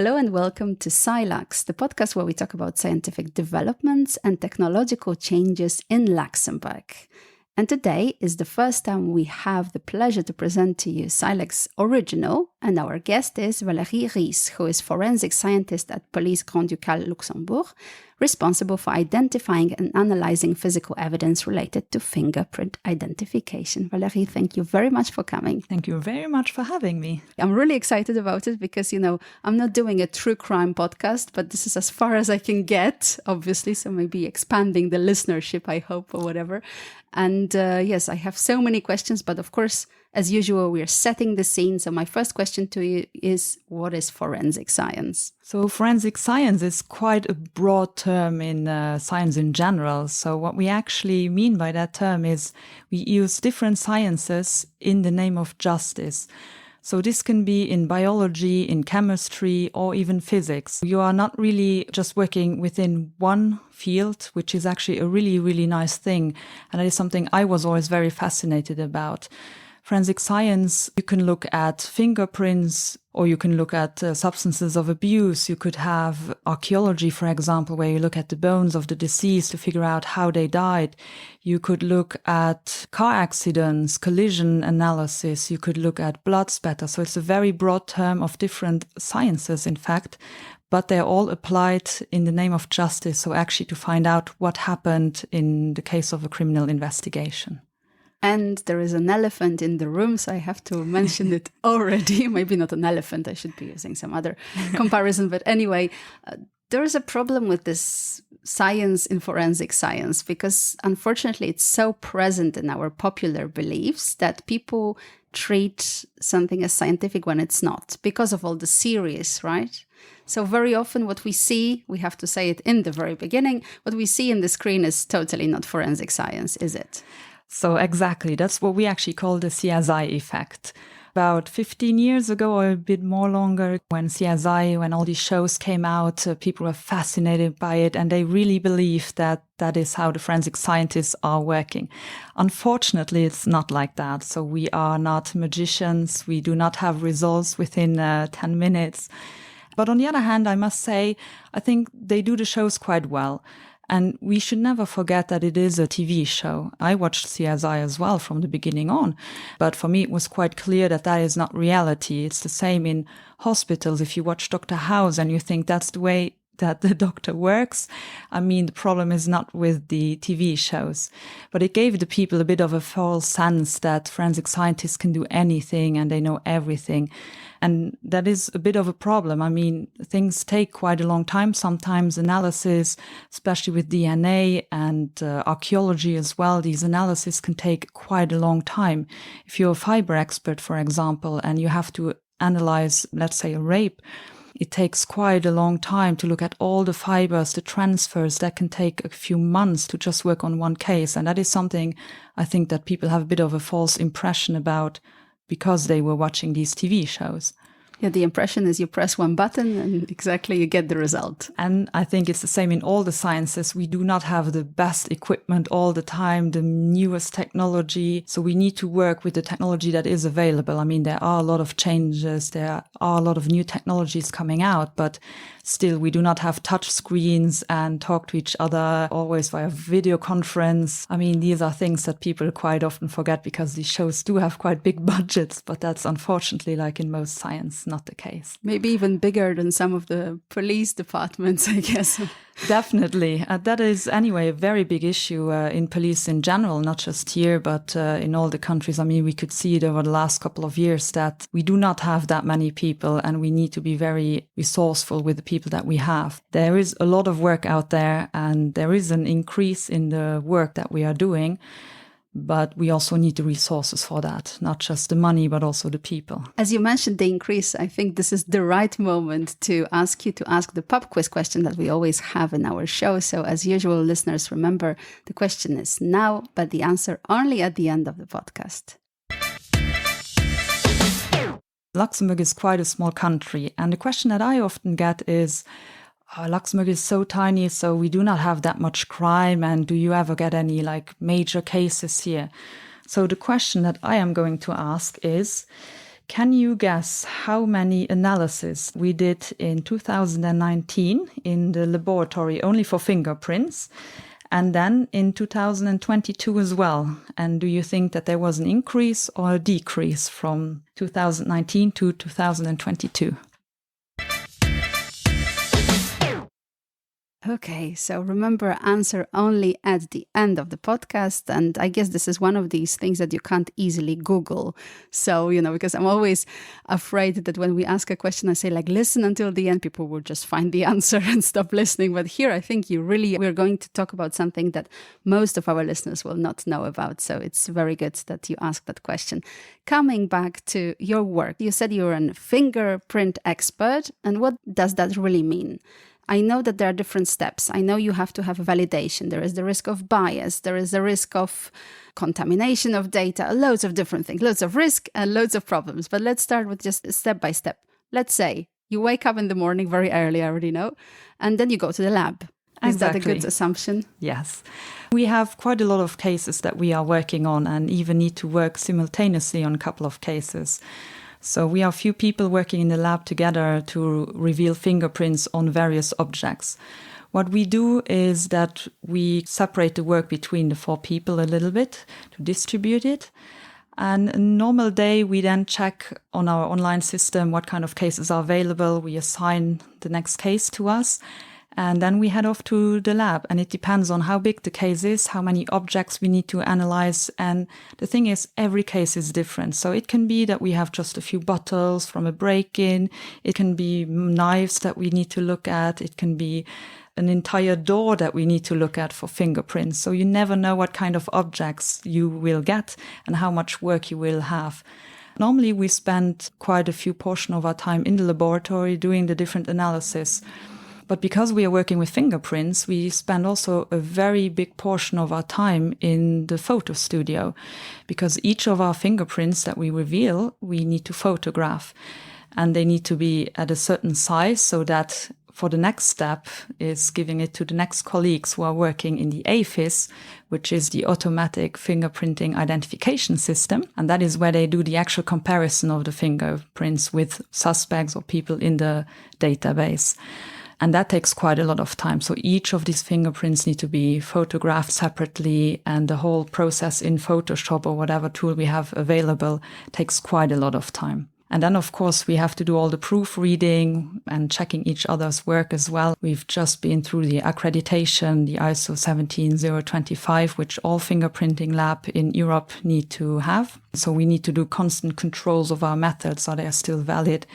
Hello and welcome to SciLux, the podcast where we talk about scientific developments and technological changes in Luxembourg. And today is the first time we have the pleasure to present to you SciLux Original, and our guest is Valérie Ries, who is forensic scientist at Police Grand-Ducale Luxembourg, responsible for identifying and analyzing physical evidence related to fingerprint identification. Valérie, thank you very much for coming. Thank you very much for having me. I'm really excited about it because, I'm not doing a true crime podcast, but this is as far as I can get, obviously, so maybe expanding the listenership, I hope, or whatever. And yes, I have so many questions, but of course, as usual, we are setting the scene. So my first question to you is, what is forensic science? So forensic science is quite a broad term in science in general. So what we actually mean by that term is we use different sciences in the name of justice. So this can be in biology, in chemistry, or even physics. You are not really just working within one field, which is actually a really, really nice thing. And that is something I was always very fascinated about. Forensic science, you can look at fingerprints, or you can look at substances of abuse. You could have archaeology, for example, where you look at the bones of the deceased to figure out how they died. You could look at car accidents, collision analysis. You could look at blood spatter. So it's a very broad term of different sciences, in fact, but they're all applied in the name of justice. So actually to find out what happened in the case of a criminal investigation. And there is an elephant in the room, so I have to mention it already. Maybe not an elephant, I should be using some other comparison. But anyway, there is a problem with this science in forensic science because unfortunately it's so present in our popular beliefs that people treat something as scientific when it's not because of all the series, right? So very often what we see, we have to say it in the very beginning, what we see in the screen is totally not forensic science, is it? So exactly, that's what we actually call the CSI effect. About 15 years ago or a bit more longer, when CSI, when all these shows came out, people were fascinated by it and they really believed that that is how the forensic scientists are working. Unfortunately, it's not like that. So we are not magicians. We do not have results within 10 minutes. But on the other hand, I must say, I think they do the shows quite well. And we should never forget that it is a TV show. I watched CSI as well from the beginning on. But for me, it was quite clear that that is not reality. It's the same in hospitals. If you watch Dr. House and you think that's the way that the doctor works, I mean, the problem is not with the TV shows. But it gave the people a bit of a false sense that forensic scientists can do anything and they know everything. And that is a bit of a problem. I mean, things take quite a long time. Sometimes analysis, especially with DNA and archaeology as well, these analyses can take quite a long time. If you're a fiber expert, for example, and you have to analyze, let's say, a rape, it takes quite a long time to look at all the fibers, the transfers. That can take a few months to just work on one case. And that is something I think that people have a bit of a false impression about because they were watching these TV shows. Yeah, the impression is you press one button and exactly you get the result. And I think it's the same in all the sciences. We do not have the best equipment all the time, the newest technology. So we need to work with the technology that is available. I mean, there are a lot of changes. There are a lot of new technologies coming out, but still we do not have touch screens and talk to each other always via video conference. I mean, these are things that people quite often forget because these shows do have quite big budgets, but that's unfortunately, like in most science, not the case. Maybe even bigger than some of the police departments, I guess. Definitely. That is anyway a very big issue in police in general, not just here, but in all the countries. I mean, we could see it over the last couple of years that we do not have that many people and we need to be very resourceful with the people that we have. There is a lot of work out there and there is an increase in the work that we are doing. But we also need the resources for that, not just the money, but also the people. As you mentioned the increase, I think this is the right moment to ask you to ask the pub quiz question that we always have in our show. So as usual, listeners, remember the question is now, but the answer only at the end of the podcast. Luxembourg is quite a small country. And the question that I often get is, Luxembourg is so tiny, so we do not have that much crime. And do you ever get any major cases here? So the question that I am going to ask is, Can you guess how many analyses we did in 2019 in the laboratory only for fingerprints, and then in 2022 as well? And do you think that there was an increase or a decrease from 2019 to 2022? Okay, so remember, answer only at the end of the podcast. And I guess this is one of these things that you can't easily Google. So, because I'm always afraid that when we ask a question, I say listen until the end, people will just find the answer and stop listening. But here, I think we're going to talk about something that most of our listeners will not know about. So it's very good that you asked that question. Coming back to your work, you said you're a fingerprint expert. And what does that really mean? I know that there are different steps. I know you have to have a validation. There is the risk of bias. There is the risk of contamination of data, loads of different things, loads of risk and loads of problems. But let's start with just step by step. Let's say you wake up in the morning very early, I already know, and then you go to the lab. Is that a good assumption? Yes. We have quite a lot of cases that we are working on and even need to work simultaneously on a couple of cases. So we are a few people working in the lab together to reveal fingerprints on various objects. What we do is that we separate the work between the 4 people a little bit to distribute it. And a normal day, we then check on our online system what kind of cases are available. We assign the next case to us. And then we head off to the lab, and it depends on how big the case is, how many objects we need to analyze. And the thing is, every case is different. So it can be that we have just a few bottles from a break-in. It can be knives that we need to look at. It can be an entire door that we need to look at for fingerprints. So you never know what kind of objects you will get and how much work you will have. Normally, we spend quite a few portion of our time in the laboratory doing the different analysis. But because we are working with fingerprints, we spend also a very big portion of our time in the photo studio, because each of our fingerprints that we reveal, we need to photograph, and they need to be at a certain size so that for the next step is giving it to the next colleagues who are working in the AFIS, which is the automatic fingerprinting identification system. And that is where they do the actual comparison of the fingerprints with suspects or people in the database. And that takes quite a lot of time. So each of these fingerprints need to be photographed separately, and the whole process in Photoshop or whatever tool we have available takes quite a lot of time. And then, of course, we have to do all the proofreading and checking each other's work as well. We've just been through the accreditation, the ISO 17025, which all fingerprinting lab in Europe need to have. So we need to do constant controls of our methods. Are they still valid?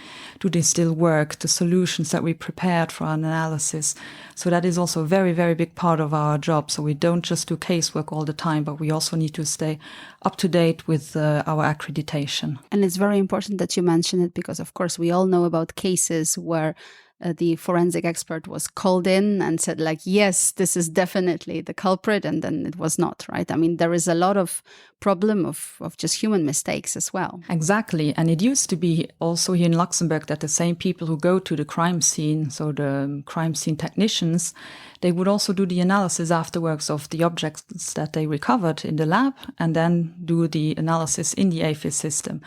Do they still work? The solutions that we prepared for our analysis. So that is also a very, very big part of our job. So we don't just do casework all the time, but we also need to stay up to date with our accreditation. And it's very important that you mention it, because, of course, we all know about cases where the forensic expert was called in and said, yes, this is definitely the culprit, and then it was not, right? I mean, there is a lot of problem of just human mistakes as well. Exactly. And it used to be also here in Luxembourg that the same people who go to the crime scene, so the crime scene technicians, they would also do the analysis afterwards of the objects that they recovered in the lab, and then do the analysis in the AFIS system.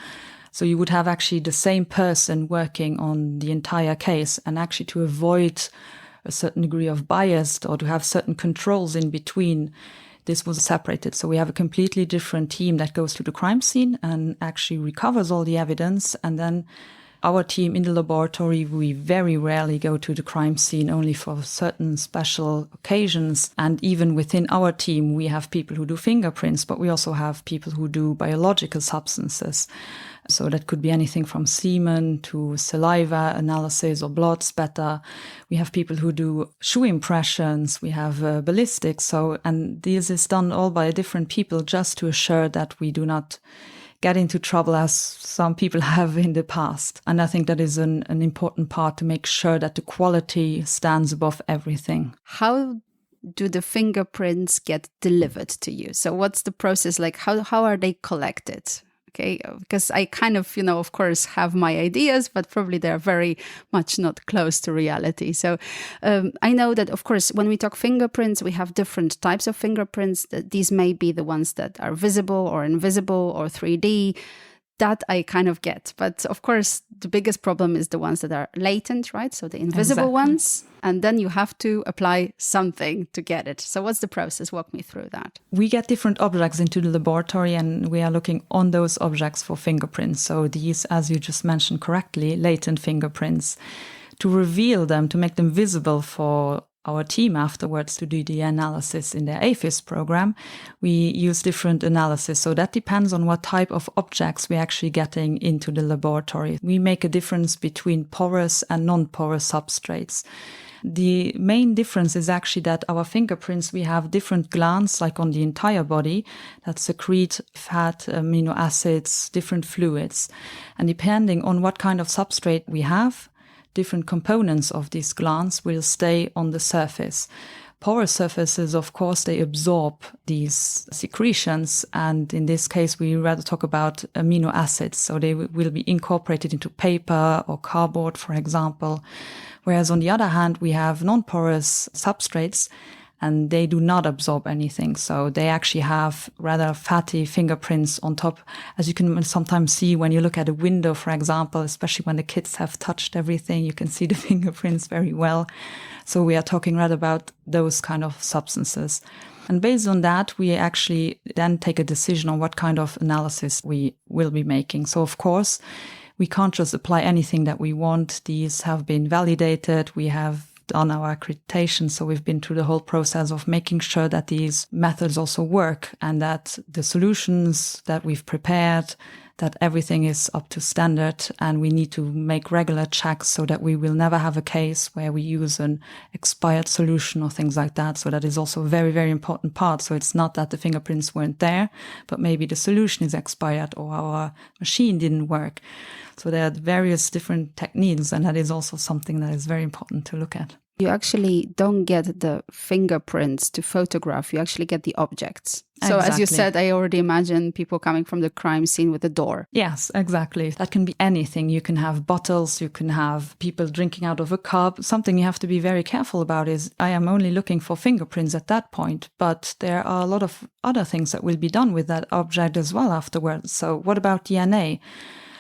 So you would have actually the same person working on the entire case, and actually to avoid a certain degree of bias or to have certain controls in between, this was separated. So we have a completely different team that goes to the crime scene and actually recovers all the evidence. And then our team in the laboratory, we very rarely go to the crime scene, only for certain special occasions. And even within our team, we have people who do fingerprints, but we also have people who do biological substances. So that could be anything from semen to saliva analysis or blood spatter. We have people who do shoe impressions. We have ballistics. And this is done all by different people just to assure that we do not get into trouble as some people have in the past. And I think that is an important part, to make sure that the quality stands above everything. How do the fingerprints get delivered to you? So what's the process like? How are they collected? Okay, because I kind of course, have my ideas, but probably they're very much not close to reality. So I know that, of course, when we talk fingerprints, we have different types of fingerprints. These may be the ones that are visible or invisible or 3D. That I kind of get. But of course, the biggest problem is the ones that are latent, right? So the invisible ones. And then you have to apply something to get it. So what's the process? Walk me through that. We get different objects into the laboratory and we are looking on those objects for fingerprints. So these, as you just mentioned correctly, latent fingerprints. To reveal them, to make them visible for our team afterwards to do the analysis in their APHIS program, we use different analysis. So that depends on what type of objects we're actually getting into the laboratory. We make a difference between porous and non-porous substrates. The main difference is actually that our fingerprints, we have different glands, like on the entire body, that secrete fat, amino acids, different fluids. And depending on what kind of substrate we have, different components of these glands will stay on the surface. Porous surfaces, of course, they absorb these secretions. And in this case, we rather talk about amino acids. So they will be incorporated into paper or cardboard, for example. Whereas on the other hand, we have non-porous substrates and they do not absorb anything. So they actually have rather fatty fingerprints on top, as you can sometimes see when you look at a window, for example, especially when the kids have touched everything, you can see the fingerprints very well. So we are talking rather about those kind of substances. And based on that, we actually then take a decision on what kind of analysis we will be making. So of course, we can't just apply anything that we want. These have been validated. We have done our accreditation. So we've been through the whole process of making sure that these methods also work and that the solutions that we've prepared, that everything is up to standard. And we need to make regular checks so that we will never have a case where we use an expired solution or things like that. So that is also a very, very important part. So it's not that the fingerprints weren't there, but maybe the solution is expired or our machine didn't work. So there are various different techniques, and that is also something that is very important to look at. You actually don't get the fingerprints to photograph, you actually get the objects. So Exactly. As you said, I already imagine people coming from the crime scene with a door. Yes, exactly. That can be anything. You can have bottles, you can have people drinking out of a cup. Something you have to be very careful about is I am only looking for fingerprints at that point, but there are a lot of other things that will be done with that object as well afterwards. So what about DNA?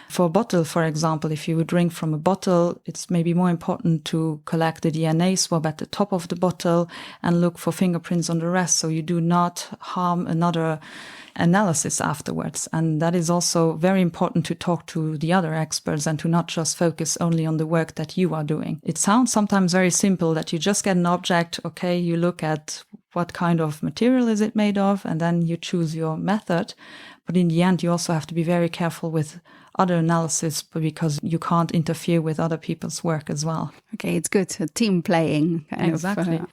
For a bottle, for example, if you would drink from a bottle, it's maybe more important to collect the DNA swab at the top of the bottle and look for fingerprints on the rest so you do not harm another analysis afterwards. And that is also very important to talk to the other experts and to not just focus only on the work that you are doing. It sounds sometimes very simple that you just get an object, okay, you look at what kind of material is it made of, and then you choose your method. But in the end, you also have to be very careful with other analysis because you can't interfere with other people's work as well. Okay, it's good. A team playing kind of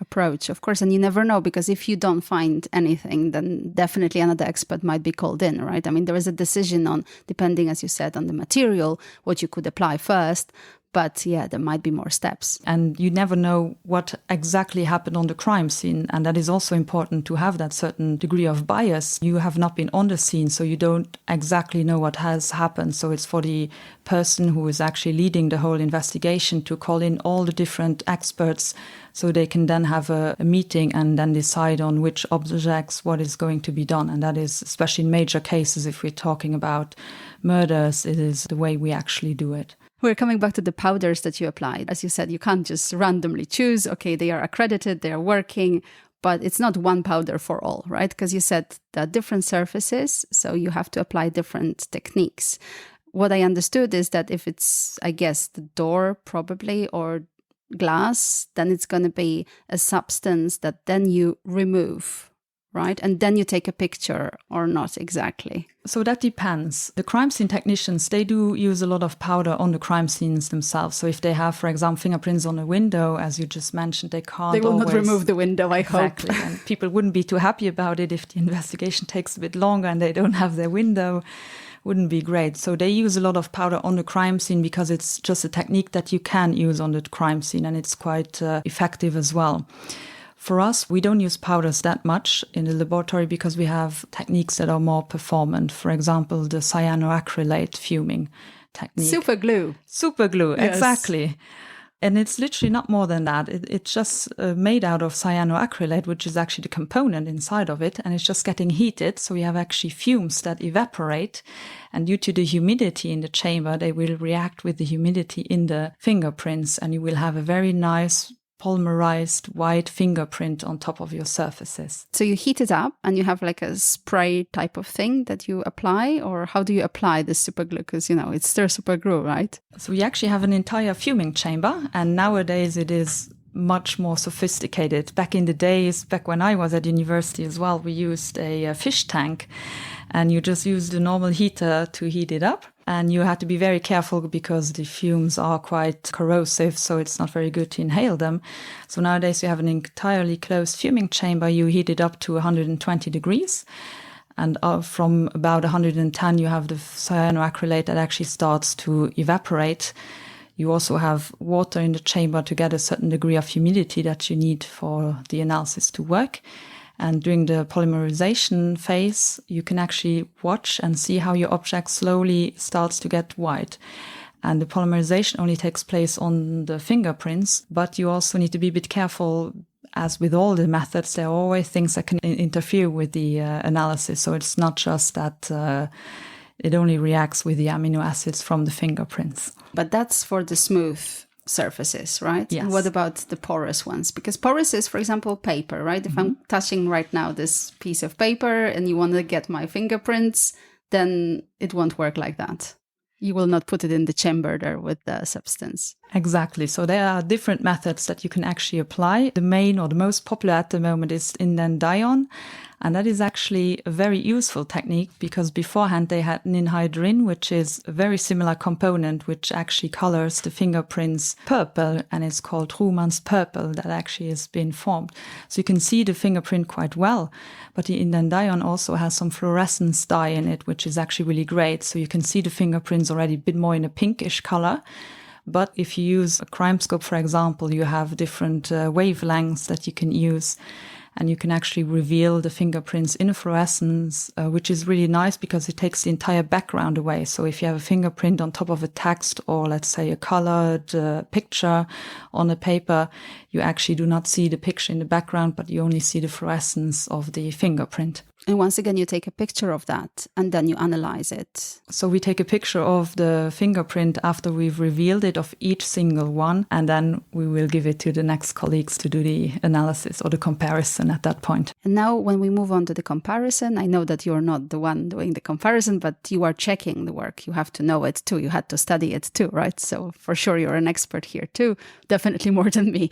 approach, of course. And you never know, because if you don't find anything, then definitely another expert might be called in, right? I mean, there is a decision on, depending, as you said, on the material, what you could apply first. But yeah, there might be more steps. And you never know what exactly happened on the crime scene. And that is also important to have that certain degree of bias. You have not been on the scene, so you don't exactly know what has happened. So it's for the person who is actually leading the whole investigation to call in all the different experts so they can then have a meeting and then decide on which objects, what is going to be done. And that is, especially in major cases, if we're talking about murders, it is the way we actually do it. We're coming back to the powders that you applied. As you said, you can't just randomly choose, okay, they are accredited, they are working, but it's not one powder for all, right? Because you said there are different surfaces, so you have to apply different techniques. What I understood is that if it's, I guess, the door probably or glass, then it's going to be a substance that then you remove, right? And then you take a picture or not exactly. So that depends. The crime scene technicians, they do use a lot of powder on the crime scenes themselves. So if they have, for example, fingerprints on a window, as you just mentioned, they can't They will always not remove the window, I hope. Exactly. And people wouldn't be too happy about it if the investigation takes a bit longer and they don't have their window. Wouldn't be great. So they use a lot of powder on the crime scene because it's just a technique that you can use on the crime scene, and it's quite effective as well. For us, we don't use powders that much in the laboratory because we have techniques that are more performant. For example, the cyanoacrylate fuming technique. Super glue. Super glue, yes. Exactly. And it's literally not more than that. It's just made out of cyanoacrylate, which is actually the component inside of it. And it's just getting heated. So we have actually fumes that evaporate. And due to the humidity in the chamber, they will react with the humidity in the fingerprints. And you will have a very nice polymerized white fingerprint on top of your surfaces. So you heat it up and you have like a spray type of thing that you apply, or how do you apply this super glue? Because, it's still super glue, right? So we actually have an entire fuming chamber, and nowadays it is much more sophisticated. Back in the days, back when I was at university as well, we used a fish tank, and you just use the normal heater to heat it up. And you have to be very careful because the fumes are quite corrosive, so it's not very good to inhale them. So nowadays you have an entirely closed fuming chamber. You heat it up to 120 degrees. And from about 110, you have the cyanoacrylate that actually starts to evaporate. You also have water in the chamber to get a certain degree of humidity that you need for the analysis to work. And during the polymerization phase, you can actually watch and see how your object slowly starts to get white. And the polymerization only takes place on the fingerprints, but you also need to be a bit careful. As with all the methods, there are always things that can interfere with the analysis. So it's not just that it only reacts with the amino acids from the fingerprints. But that's for the smooth surfaces, right? Yes. And what about the porous ones? Because porous is, for example, paper, right? If I'm touching right now this piece of paper and you want to get my fingerprints, then it won't work like that. You will not put it in the chamber there with the substance. Exactly. So there are different methods that you can actually apply. The main or the most popular at the moment is indent dye-on. And that is actually a very useful technique because beforehand they had ninhydrin, which is a very similar component, which actually colors the fingerprints purple, and it's called Ruhmann's purple that actually has been formed. So you can see the fingerprint quite well, but the indent dye-on also has some fluorescence dye in it, which is actually really great. So you can see the fingerprints already a bit more in a pinkish color. But if you use a crime scope, for example, you have different wavelengths that you can use. And you can actually reveal the fingerprints in fluorescence, which is really nice because it takes the entire background away. So if you have a fingerprint on top of a text or let's say a colored picture on a paper, you actually do not see the picture in the background, but you only see the fluorescence of the fingerprint. And once again, you take a picture of that and then you analyze it. So we take a picture of the fingerprint after we've revealed it of each single one, and then we will give it to the next colleagues to do the analysis or the comparison at that point. And now when we move on to the comparison, I know that you're not the one doing the comparison, but you are checking the work. You have to know it too. You had to study it too, right? So for sure you're an expert here too, definitely more than me.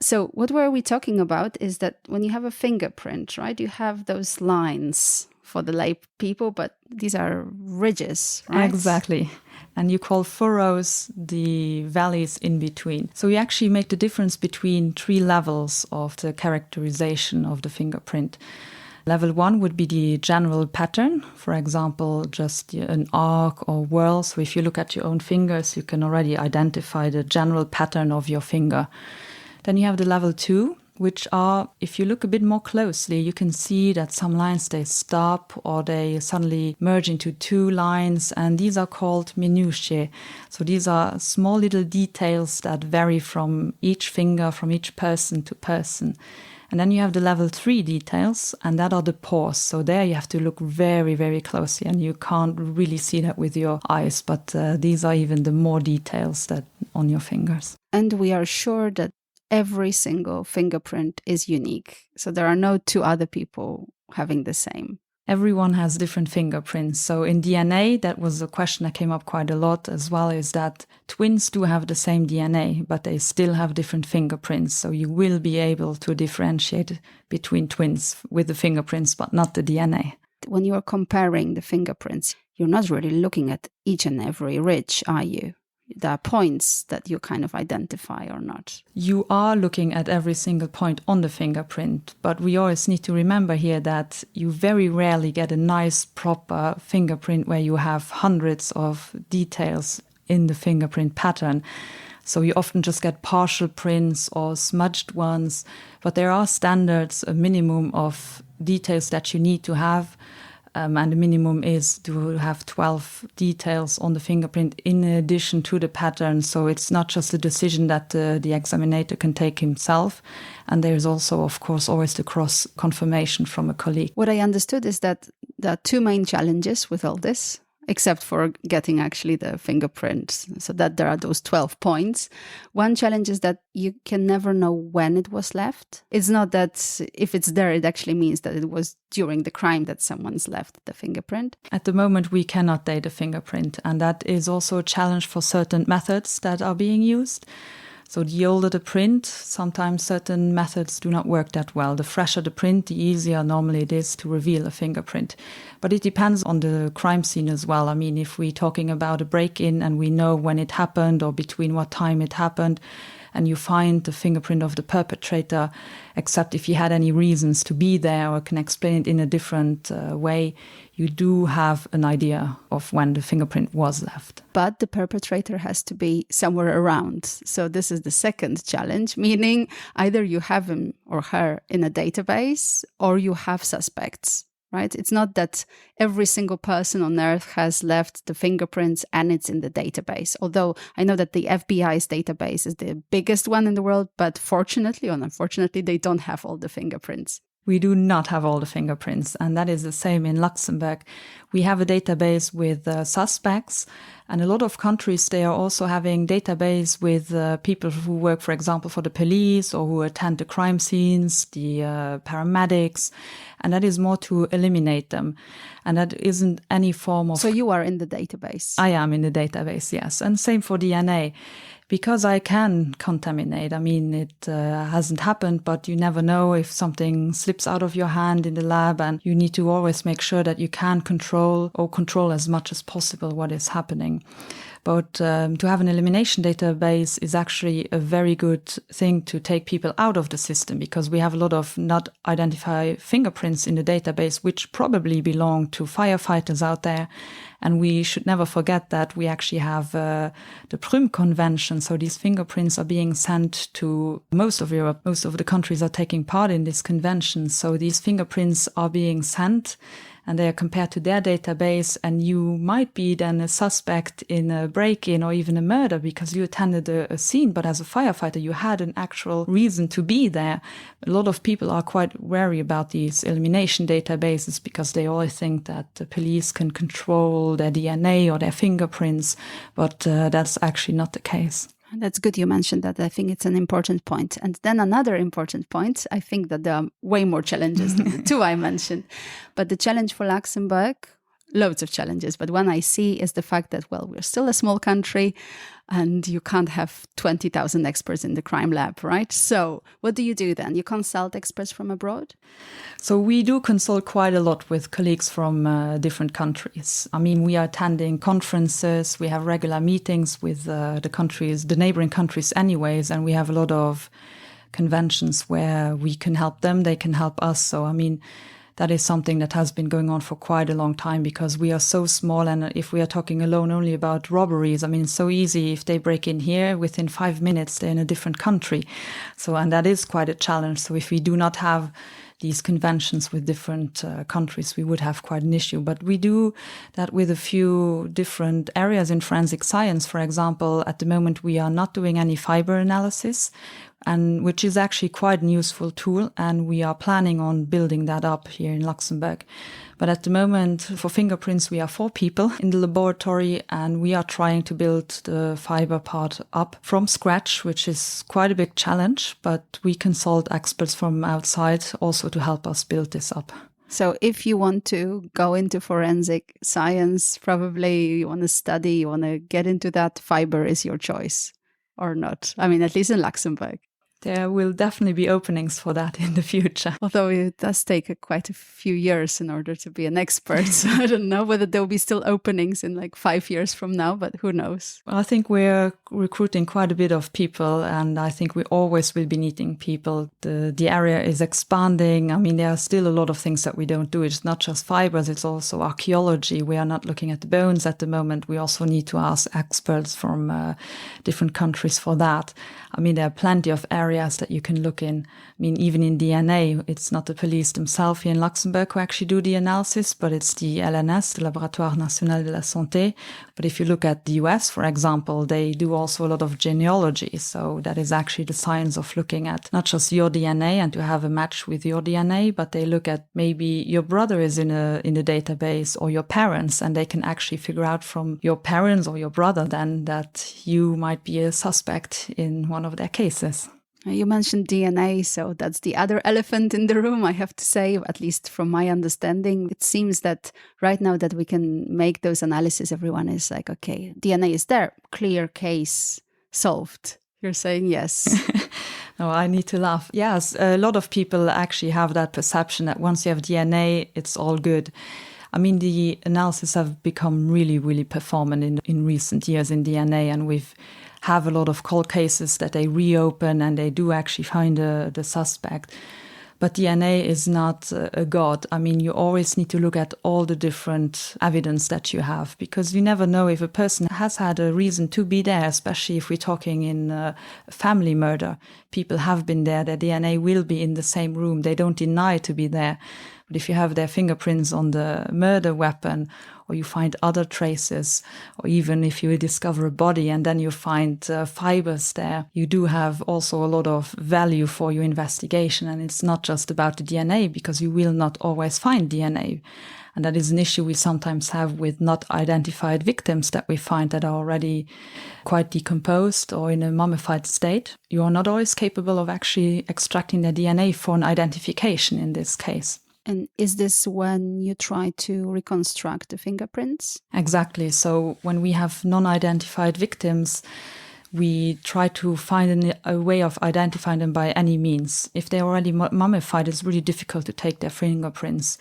So what were we talking about is that when you have a fingerprint, right, you have those lines for the lay people, but these are ridges, right? Exactly. And you call furrows the valleys in between. So we actually make the difference between 3 levels of the characterization of the fingerprint. Level 1 would be the general pattern, for example, just an arc or whirl. So if you look at your own fingers, you can already identify the general pattern of your finger. Then you have the level 2, which are, if you look a bit more closely, you can see that some lines, they stop or they suddenly merge into 2 lines, and these are called minutiae. So these are small little details that vary from each finger, from each person to person. And then you have the level 3 details, and that are the pores. So there you have to look very, very closely, and you can't really see that with your eyes, but these are even the more details that on your fingers. And we are sure that every single fingerprint is unique. So there are no 2 other people having the same. Everyone has different fingerprints. So in DNA, that was a question that came up quite a lot as well, is that twins do have the same DNA, but they still have different fingerprints. So you will be able to differentiate between twins with the fingerprints, but not the DNA. When you're comparing the fingerprints, you're not really looking at each and every ridge, are you? There are points that you kind of identify or not. You are looking at every single point on the fingerprint, but we always need to remember here that you very rarely get a nice, proper fingerprint where you have hundreds of details in the fingerprint pattern. So you often just get partial prints or smudged ones, but there are standards, a minimum of details that you need to have And the minimum is to have 12 details on the fingerprint in addition to the pattern. So it's not just a decision that the examinator can take himself. And there's also, of course, always the cross confirmation from a colleague. What I understood is that there are two main challenges with all this, except for getting actually the fingerprint, so that there are those 12 points. One challenge is that you can never know when it was left. It's not that if it's there, it actually means that it was during the crime that someone's left the fingerprint. At the moment, we cannot date a fingerprint, and that is also a challenge for certain methods that are being used. So the older the print, sometimes certain methods do not work that well. The fresher the print, the easier normally it is to reveal a fingerprint. But it depends on the crime scene as well. I mean, if we're talking about a break-in and we know when it happened or between what time it happened, and you find the fingerprint of the perpetrator, except if he had any reasons to be there or can explain it in a different way, you do have an idea of when the fingerprint was left. But the perpetrator has to be somewhere around. So this is the second challenge, meaning either you have him or her in a database or you have suspects. Right? It's not that every single person on earth has left the fingerprints and it's in the database. Although I know that the FBI's database is the biggest one in the world, but fortunately or unfortunately, they don't have all the fingerprints. We do not have all the fingerprints, and that is the same in Luxembourg. We have a database with suspects, and a lot of countries, they are also having database with people who work, for example, for the police or who attend the crime scenes, the paramedics, and that is more to eliminate them. And that isn't any form of... So you are in the database? I am in the database, yes. And same for DNA. Because I can contaminate. I mean, it hasn't happened, but you never know if something slips out of your hand in the lab, and you need to always make sure that you can control as much as possible what is happening. But to have an elimination database is actually a very good thing to take people out of the system, because we have a lot of not identified fingerprints in the database, which probably belong to firefighters out there. And we should never forget that we actually have the Prüm Convention. So these fingerprints are being sent to most of Europe. Most of the countries are taking part in this convention. So these fingerprints are being sent and they are compared to their database. And you might be then a suspect in a break-in or even a murder because you attended a scene. But as a firefighter, you had an actual reason to be there. A lot of people are quite wary about these elimination databases because they always think that the police can control their DNA or their fingerprints. But that's actually not the case. That's good you mentioned that. I think it's an important point. And then another important point, I think that there are way more challenges than the two I mentioned. But the challenge for Luxembourg, loads of challenges, but one I see is the fact that, well, we're still a small country and you can't have 20,000 experts in the crime lab, right? So what do you do then? You consult experts from abroad? So we do consult quite a lot with colleagues from different countries. I mean, we are attending conferences, we have regular meetings with the neighboring countries anyways, and we have a lot of conventions where we can help them, they can help us. So, I mean, that is something that has been going on for quite a long time because we are so small. And if we are talking alone only about robberies, I mean, it's so easy. If they break in here, within 5 minutes, they're in a different country. So, and that is quite a challenge. So if we do not have these conventions with different countries, we would have quite an issue. But we do that with a few different areas in forensic science. For example, at the moment, we are not doing any fiber analysis, and which is actually quite a useful tool. And we are planning on building that up here in Luxembourg. But at the moment, for fingerprints, we are 4 people in the laboratory, and we are trying to build the fiber part up from scratch, which is quite a big challenge. But we consult experts from outside also to help us build this up. So if you want to go into forensic science, probably you want to study, you want to get into that, fiber is your choice or not. I mean, at least in Luxembourg. There will definitely be openings for that in the future. Although it does take quite a few years in order to be an expert. So I don't know whether there will be still openings in like 5 years from now, but who knows? Well, I think we're recruiting quite a bit of people, and I think we always will be needing people. The area is expanding. I mean, there are still a lot of things that we don't do. It's not just fibers, it's also archaeology. We are not looking at the bones at the moment. We also need to ask experts from different countries for that. I mean, there are plenty of areas areas that you can look in. I mean, even in DNA, it's not the police themselves here in Luxembourg who actually do the analysis, but it's the LNS, the Laboratoire National de la Santé. But if you look at the US, for example, they do also a lot of genealogy. So that is actually the science of looking at not just your DNA and to have a match with your DNA, but they look at maybe your brother is in a database or your parents, and they can actually figure out from your parents or your brother then that you might be a suspect in one of their cases. You mentioned DNA, so that's the other elephant in the room, I have to say, at least from my understanding. It seems that right now that we can make those analyses, everyone is like, okay, DNA is there, clear case, solved. You're saying yes. No, I need to laugh. Yes, a lot of people actually have that perception that once you have DNA, it's all good. I mean, the analysis have become really, really performant in recent years in DNA, and we've have a lot of cold cases that they reopen and they do actually find the suspect. But DNA is not a god. I mean, you always need to look at all the different evidence that you have, because you never know if a person has had a reason to be there, especially if we're talking in family murder. People have been there, their DNA will be in the same room. They don't deny to be there. But if you have their fingerprints on the murder weapon, or you find other traces, or even if you discover a body and then you find fibers there, you do have also a lot of value for your investigation. And it's not just about the DNA, because you will not always find DNA. And that is an issue we sometimes have with not identified victims that we find that are already quite decomposed or in a mummified state. You are not always capable of actually extracting their DNA for an identification in this case. And is this when you try to reconstruct the fingerprints? Exactly. So when we have non-identified victims, we try to find a way of identifying them by any means. If they're already mummified, it's really difficult to take their fingerprints.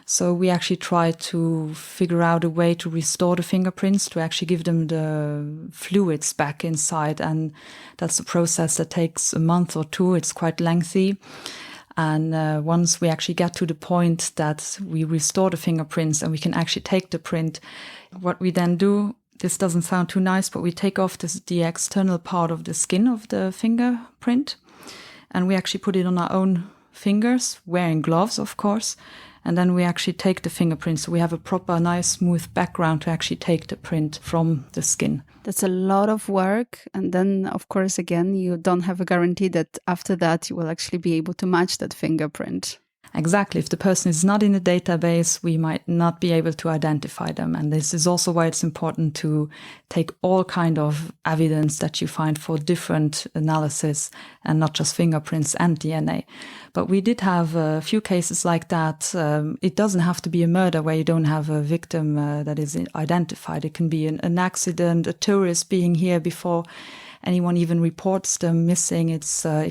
So we actually try to figure out a way to restore the fingerprints, to actually give them the fluids back inside. And that's a process that takes a month or two. It's quite lengthy. And once we actually get to the point that we restore the fingerprints and we can actually take the print, what we then do, this doesn't sound too nice, but we take off the external part of the skin of the fingerprint, and we actually put it on our own fingers, wearing gloves, of course. And then we actually take the fingerprints. So we have a proper, nice, smooth background to actually take the print from the skin. That's a lot of work. And then, of course, again, you don't have a guarantee that after that you will actually be able to match that fingerprint. Exactly. If the person is not in the database, we might not be able to identify them. And this is also why it's important to take all kind of evidence that you find for different analysis and not just fingerprints and DNA. But we did have a few cases like that. It doesn't have to be a murder where you don't have a victim that is identified. It can be an accident, a tourist being here before anyone even reports them missing. It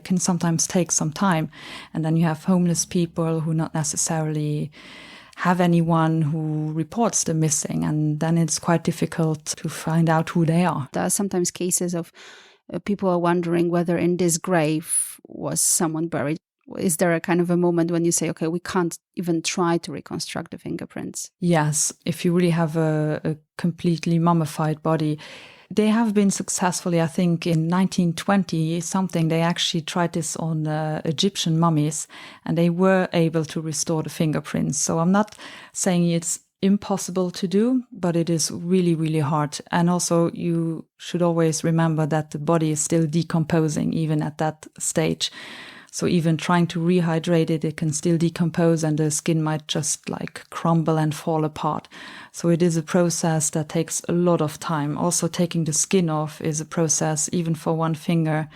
can sometimes take some time. And then you have homeless people who not necessarily have anyone who reports them missing. And then it's quite difficult to find out who they are. There are sometimes cases of people are wondering whether in this grave was someone buried. Is there a kind of a moment when you say, okay, we can't even try to reconstruct the fingerprints? Yes. If you really have a completely mummified body, they have been successfully, I think, in 1920 something, they actually tried this on Egyptian mummies, and they were able to restore the fingerprints. So I'm not saying it's impossible to do, but it is really, really hard. And also you should always remember that the body is still decomposing even at that stage. So even trying to rehydrate it, it can still decompose and the skin might just like crumble and fall apart. So it is a process that takes a lot of time. Also taking the skin off is a process, even for one finger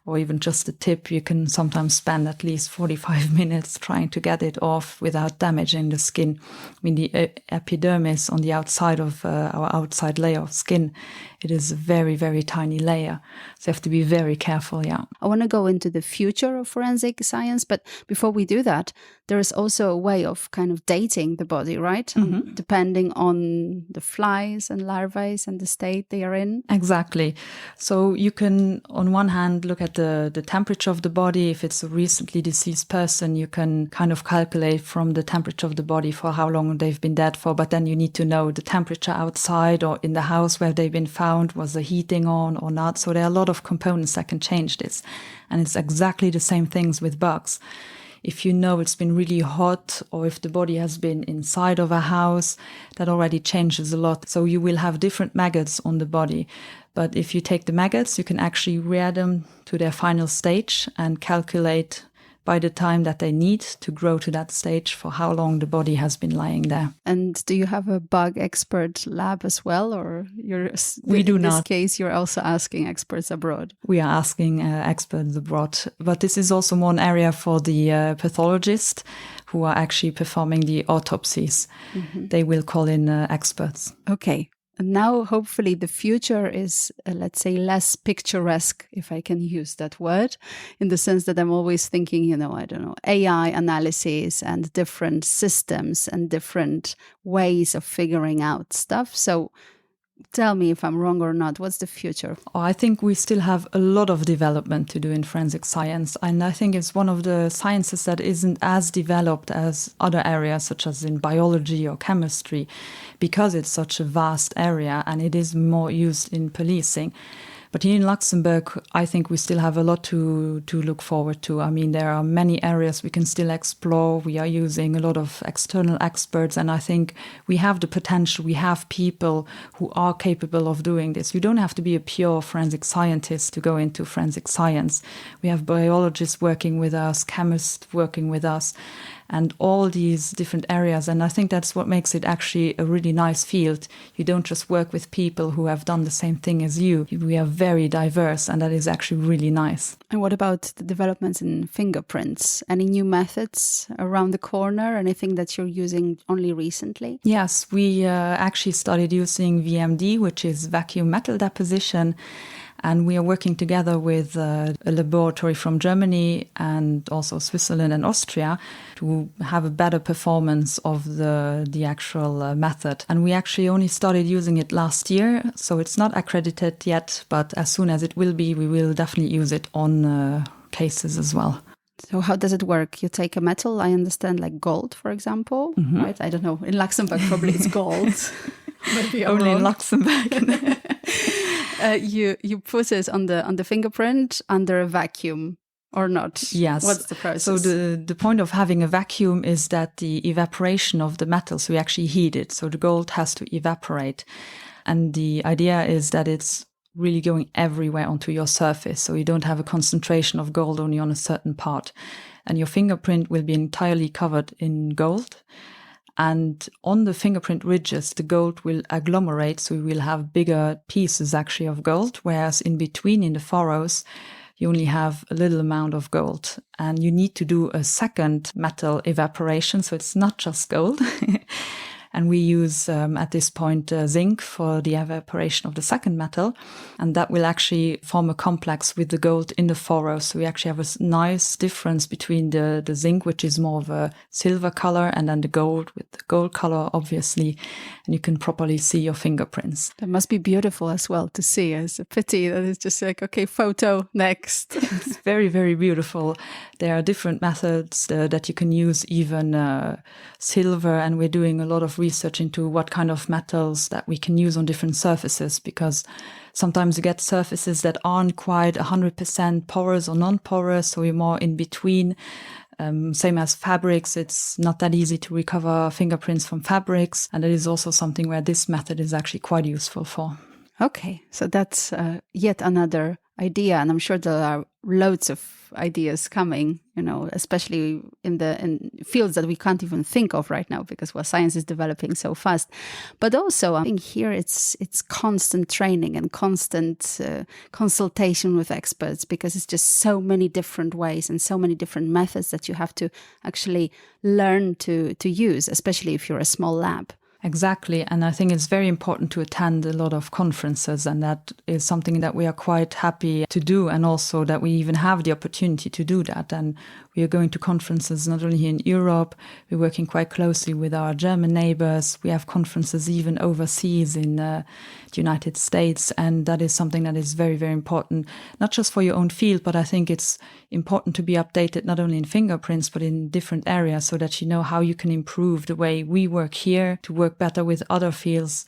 or even just the tip. You can sometimes spend at least 45 minutes trying to get it off without damaging the skin. I mean, the epidermis on the outside of our outside layer of skin, it is a very, very tiny layer. So you have to be very careful, yeah. I want to go into the future of forensic science, but before we do that, there is also a way of kind of dating the body, right? Mm-hmm. Depending on the flies and larvae and the state they are in. Exactly. So you can, on one hand, look at the temperature of the body. If it's a recently deceased person, you can kind of calculate from the temperature of the body for how long they've been dead for. But then you need to know the temperature outside or in the house where they've been found. Was the heating on or not? So there are a lot of components that can change this. And it's exactly the same things with bugs. If you know it's been really hot or if the body has been inside of a house, that already changes a lot. So you will have different maggots on the body. But if you take the maggots, you can actually rear them to their final stage and calculate by the time that they need to grow to that stage for how long the body has been lying there. And do you have a bug expert lab as well, or we do in not. this case, you're also asking experts abroad? We are asking experts abroad, but this is also one area for the pathologists who are actually performing the autopsies. Mm-hmm. They will call in experts. Okay. And now, hopefully, the future is, let's say, less picturesque, if I can use that word, in the sense that I'm always thinking, AI analysis and different systems and different ways of figuring out stuff. So tell me if I'm wrong or not. What's the future? I think we still have a lot of development to do in forensic science. And I think it's one of the sciences that isn't as developed as other areas, such as in biology or chemistry, because it's such a vast area and it is more used in policing. But here in Luxembourg, I think we still have a lot to look forward to. I mean, there are many areas we can still explore. We are using a lot of external experts, and I think we have the potential. We have people who are capable of doing this. You don't have to be a pure forensic scientist to go into forensic science. We have biologists working with us, chemists working with us, and all these different areas. And I think that's what makes it actually a really nice field. You don't just work with people who have done the same thing as you. We are very diverse, and that is actually really nice. And what about the developments in fingerprints? Any new methods around the corner? Anything that you're using only recently? Yes, we actually started using VMD, which is vacuum metal deposition. And we are working together with a laboratory from Germany and also Switzerland and Austria to have a better performance of the actual method. And we actually only started using it last year, so it's not accredited yet, but as soon as it will be, we will definitely use it on cases as well. So how does it work? You take a metal, I understand, like gold, for example, mm-hmm. right? I don't know. In Luxembourg, probably it's gold. Maybe only in Luxembourg. You put it on the fingerprint under a vacuum or not? Yes. What's the process? So the point of having a vacuum is that the evaporation of the metal, so we actually heat it. So the gold has to evaporate. And the idea is that it's really going everywhere onto your surface. So you don't have a concentration of gold only on a certain part. And your fingerprint will be entirely covered in gold. And on the fingerprint ridges, the gold will agglomerate, so we will have bigger pieces actually of gold, whereas in between, in the furrows, you only have a little amount of gold. And you need to do a second metal evaporation, so it's not just gold. And we use, at this point, zinc for the evaporation of the second metal. And that will actually form a complex with the gold in the furrow. So we actually have a nice difference between the zinc, which is more of a silver color, and then the gold with the gold color, obviously. And you can properly see your fingerprints. That must be beautiful as well to see. It's a pity that it's just like, okay, photo, next. It's very, very beautiful. There are different methods that you can use, even silver. And we're doing a lot of research into what kind of metals that we can use on different surfaces, because sometimes you get surfaces that aren't quite 100% porous or non-porous, so you're more in between. Same as fabrics, it's not that easy to recover fingerprints from fabrics, and it is also something where this method is actually quite useful for. Okay, so that's yet another idea, and I'm sure there are loads of ideas coming, especially in fields that we can't even think of right now, because science is developing so fast. But also, I think here it's constant training and constant consultation with experts, because it's just so many different ways and so many different methods that you have to actually learn to use, especially if you're a small lab. Exactly. And I think it's very important to attend a lot of conferences, and that is something that we are quite happy to do, and also that we even have the opportunity to do that. And We are going to conferences not only here in Europe, we're working quite closely with our German neighbors. We have conferences even overseas in the United States. And that is something that is very, very important, not just for your own field, but I think it's important to be updated not only in fingerprints, but in different areas so that you know how you can improve the way we work here to work better with other fields,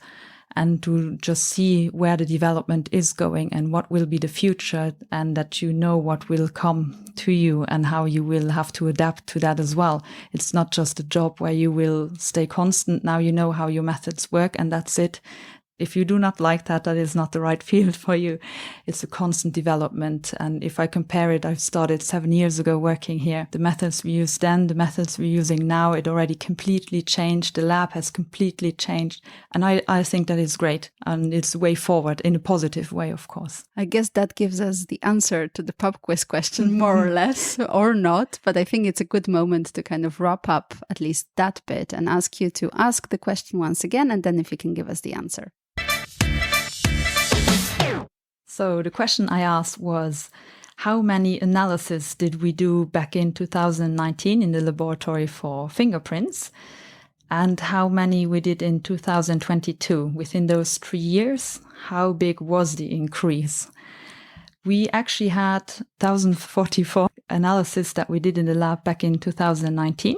and to just see where the development is going and what will be the future, and that you know what will come to you and how you will have to adapt to that as well. It's not just a job where you will stay constant. Now you know how your methods work and that's it. If you do not like that, that is not the right field for you. It's a constant development. And if I compare it, I've started 7 years ago working here. The methods we used then, the methods we're using now, it already completely changed. The lab has completely changed. And I think that is great. And it's a way forward in a positive way, of course. I guess that gives us the answer to the pub quiz question, more or less, or not. But I think it's a good moment to kind of wrap up at least that bit and ask you to ask the question once again, and then if you can give us the answer. So the question I asked was, how many analyses did we do back in 2019 in the laboratory for fingerprints? And how many we did in 2022? Within those 3 years, how big was the increase? We actually had 1,044 analyses that we did in the lab back in 2019.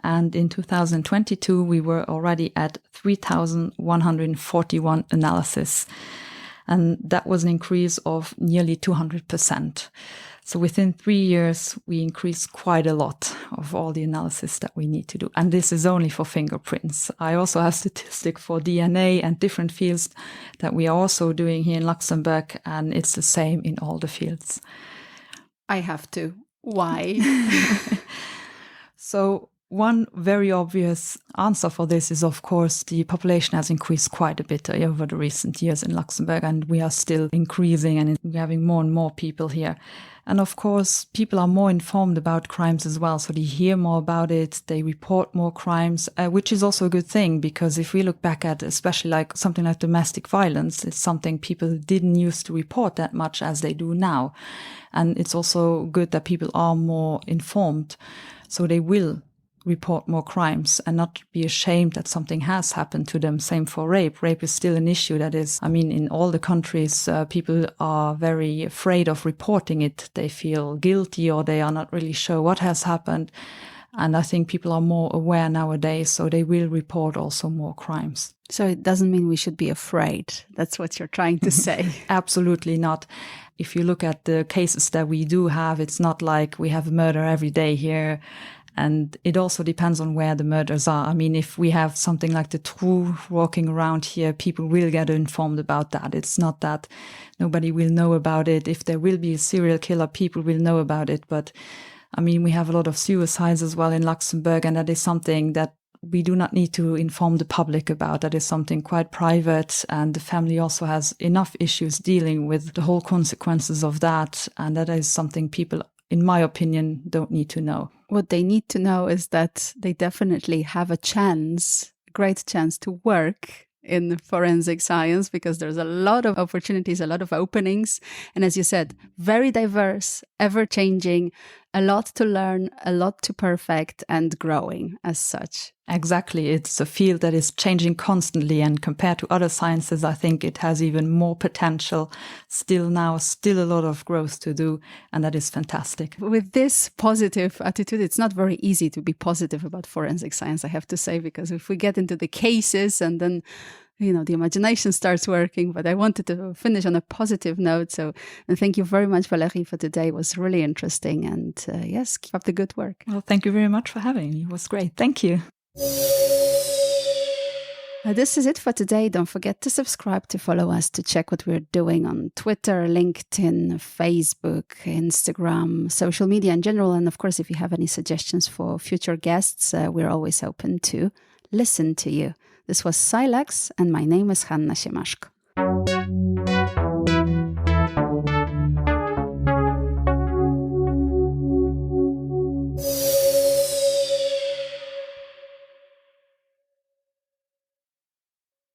And in 2022, we were already at 3,141 analyses. And that was an increase of nearly 200%. So within 3 years, we increased quite a lot of all the analysis that we need to do. And this is only for fingerprints. I also have statistics for DNA and different fields that we are also doing here in Luxembourg. And it's the same in all the fields. I have to. Why? So one very obvious answer for this is, of course, the population has increased quite a bit over the recent years in Luxembourg, and we are still increasing and we're having more and more people here. And of course, people are more informed about crimes as well. So they hear more about it, they report more crimes, which is also a good thing, because if we look back at especially like something like domestic violence, it's something people didn't used to report that much as they do now. And it's also good that people are more informed, so they will report more crimes and not be ashamed that something has happened to them. Same for rape. Rape is still an issue that is, in all the countries, people are very afraid of reporting it. They feel guilty or they are not really sure what has happened. And I think people are more aware nowadays, so they will report also more crimes. So it doesn't mean we should be afraid. That's what you're trying to say. Absolutely not. If you look at the cases that we do have, it's not like we have a murder every day here. And it also depends on where the murders are. If we have something like the Trou walking around here, people will get informed about that. It's not that nobody will know about it. If there will be a serial killer, people will know about it. But we have a lot of suicides as well in Luxembourg, and that is something that we do not need to inform the public about. That is something quite private, and the family also has enough issues dealing with the whole consequences of that. And that is something people, in my opinion, don't need to know. What they need to know is that they definitely have a great chance to work in forensic science, because there's a lot of opportunities, a lot of openings. And as you said, very diverse, ever-changing, a lot to learn, a lot to perfect, and growing as such. Exactly. It's a field that is changing constantly, and compared to other sciences, I think it has even more potential. Still a lot of growth to do, and that is fantastic. With this positive attitude, it's not very easy to be positive about forensic science, I have to say, because if we get into the cases and then the imagination starts working. But I wanted to finish on a positive note. And thank you very much, Valérie, for today. It was really interesting. And yes, keep up the good work. Well, thank you very much for having me. It was great. Thank you. This is it for today. Don't forget to subscribe, to follow us, to check what we're doing on Twitter, LinkedIn, Facebook, Instagram, social media in general. And of course, if you have any suggestions for future guests, we're always open to listen to you. This was Silex, and my name is Hanna Siemaszko.